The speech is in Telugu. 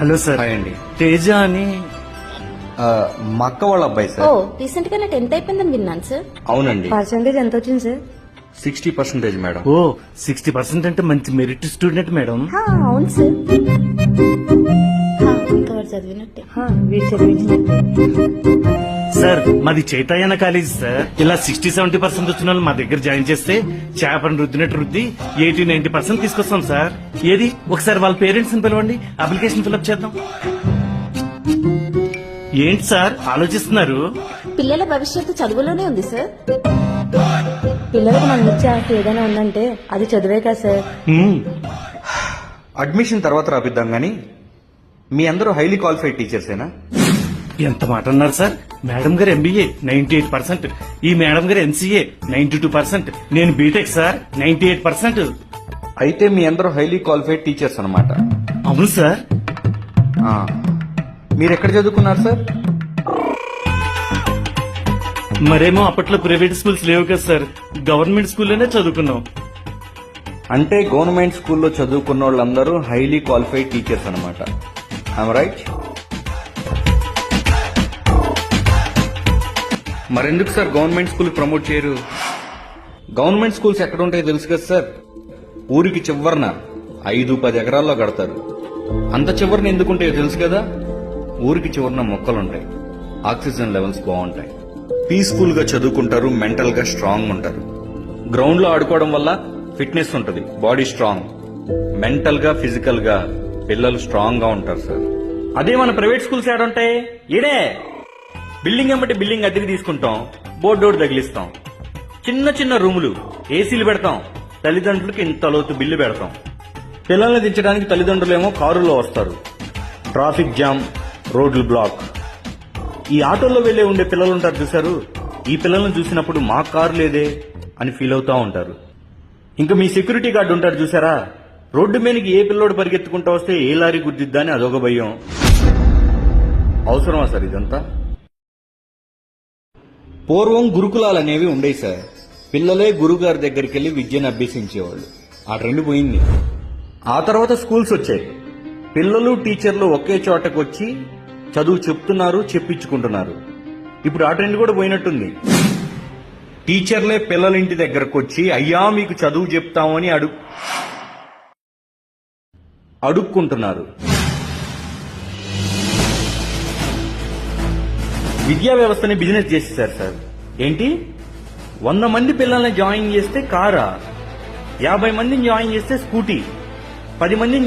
Hello sir. హాయ్ అండి. తేజ అని మా అక్క వాళ్ళ అబ్బాయి ఓ సార్. రీసెంట్ గా 10th అయిపోయిందని విన్నాను సార్. అవునండి. పర్సెంటేజ్ ఎంత వచ్చింది సార్? 60% మేడం. ఓ 60% అంటే మంచి మెరిట్ స్టూడెంట్ మేడం. అవును సార్. ఇంకా వాడు చదివినట్టే. వీడు చదివించినట్టు. సార్ మాది చైతన్య కాలేజ్ సార్. ఇలా 60-70% వచ్చిన వాళ్ళు మా దగ్గర జాయిన్ చేస్తే చేపను రుద్దినట్టు రుద్ది 80-90% తీసుకొస్తాం సార్. ఏది ఒకసారి వాళ్ళ పేరెంట్స్ ని పిలవండి, అప్లికేషన్ ఫిల్అప్ చేద్దాం. ఏంటి సార్ ఆలోచిస్తున్నారు? పిల్లల భవిష్యత్తు చదువులోనే ఉంది సార్. పిల్లలకు మనం ఇచ్చే ఆస్తి ఏదైనా ఉందంటే అది చదివే కదా సార్. అడ్మిషన్ తర్వాత రాపిద్దాం గానీ మీ అందరూ హైలీ క్వాలిఫైడ్ టీచర్సేనా? ఎంత మాట అన్నారు సార్. మేడం గారు MBA 98%, ఈ మేడం గారు MCA 92%, నేను బీటెక్ సార్ 98%. అయితే మీ అందరూ హైలీ క్వాలిఫైడ్ టీచర్స్ అన్నమాట. అవును సార్. మీరు ఎక్కడ చదువుకున్నారు సార్? మరేమో అప్పట్లో ప్రైవేట్ స్కూల్స్ లేవు కదా సార్, గవర్నమెంట్ స్కూల్లోనే చదువుకున్నాం. అంటే గవర్నమెంట్ స్కూల్లో చదువుకున్న వాళ్ళందరూ హైలీ క్వాలిఫైడ్ టీచర్స్ అన్నమాట. I'm right? మరెందుకు సార్ గవర్నమెంట్ స్కూల్ ప్రమోట్ చేయరు? గవర్నమెంట్ స్కూల్స్ ఎక్కడ ఉంటాయో తెలుసు కదా సార్. ఊరికి చివరన 5-10 ఎకరాల్లో కడతారు. అంత చివరన ఎందుకుంటాయో తెలుసు కదా. ఊరికి చివరన మొక్కలుంటాయి, ఆక్సిజన్ లెవెల్స్ బాగుంటాయి, పీస్ఫుల్ గా చదువుకుంటారు, మెంటల్ గా స్ట్రాంగ్ ఉంటారు. గ్రౌండ్ లో ఆడుకోవడం వల్ల ఫిట్నెస్ ఉంటుంది, బాడీ స్ట్రాంగ్, మెంటల్ గా ఫిజికల్ గా పిల్లలు స్ట్రాంగ్ గా ఉంటారు సార్. అదే మన ప్రైవేట్ స్కూల్స్ ఏడుంటాయి? ఈడే బిల్డింగ్ ఎంబటి బిల్డింగ్ అద్దెకి తీసుకుంటాం, బోర్డు తగిలిస్తాం, చిన్న చిన్న రూములు, ఏసీలు పెడతాం, తల్లిదండ్రులకి ఇంత లోతు బిల్లు పెడతాం. పిల్లల్ని దించడానికి తల్లిదండ్రులేమో కారులో వస్తారు, ట్రాఫిక్ జామ్, రోడ్లు బ్లాక్. ఈ ఆటోల్లో వెళ్లే ఉండే పిల్లలు ఉంటారు చూశారు, ఈ పిల్లల్ని చూసినప్పుడు మా కారు లేదే అని ఫీల్ అవుతా ఉంటారు. ఇంకా మీ సెక్యూరిటీ గార్డు ఉంటారు చూసారా, రోడ్డు మీదకి ఏ పిల్లోడు పరిగెత్తుకుంటూ వస్తే ఏ లారీ గుద్దిద్దా అని అదొక భయం. అవసరమా సార్ ఇదంతా? పూర్వం గురుకులాలు అనేవి ఉండేవి సార్. పిల్లలే గురుగారి దగ్గరికి వెళ్లి విద్యను అభ్యసించేవాళ్ళు. ఆ ట్రెండ్ పోయింది. ఆ తర్వాత స్కూల్స్ వచ్చాయి. పిల్లలు టీచర్లు ఒకే చోటకు వచ్చి చదువు చెప్తున్నారు, చెప్పించుకుంటున్నారు. ఇప్పుడు ఆ ట్రెండ్ కూడా పోయినట్టుంది. టీచర్లే పిల్లల ఇంటి దగ్గరకు వచ్చి అయ్యా మీకు చదువు చెప్తామని అడుక్కుంటున్నారు. విద్యా వ్యవస్థని బిజినెస్ చేసేసారు సార్. ఏంటి 100 మంది పిల్లల్ని జాయిన్ చేస్తే కారా, 50 మందిని జాయిన్ చేస్తే స్కూటీ, 10 మందిని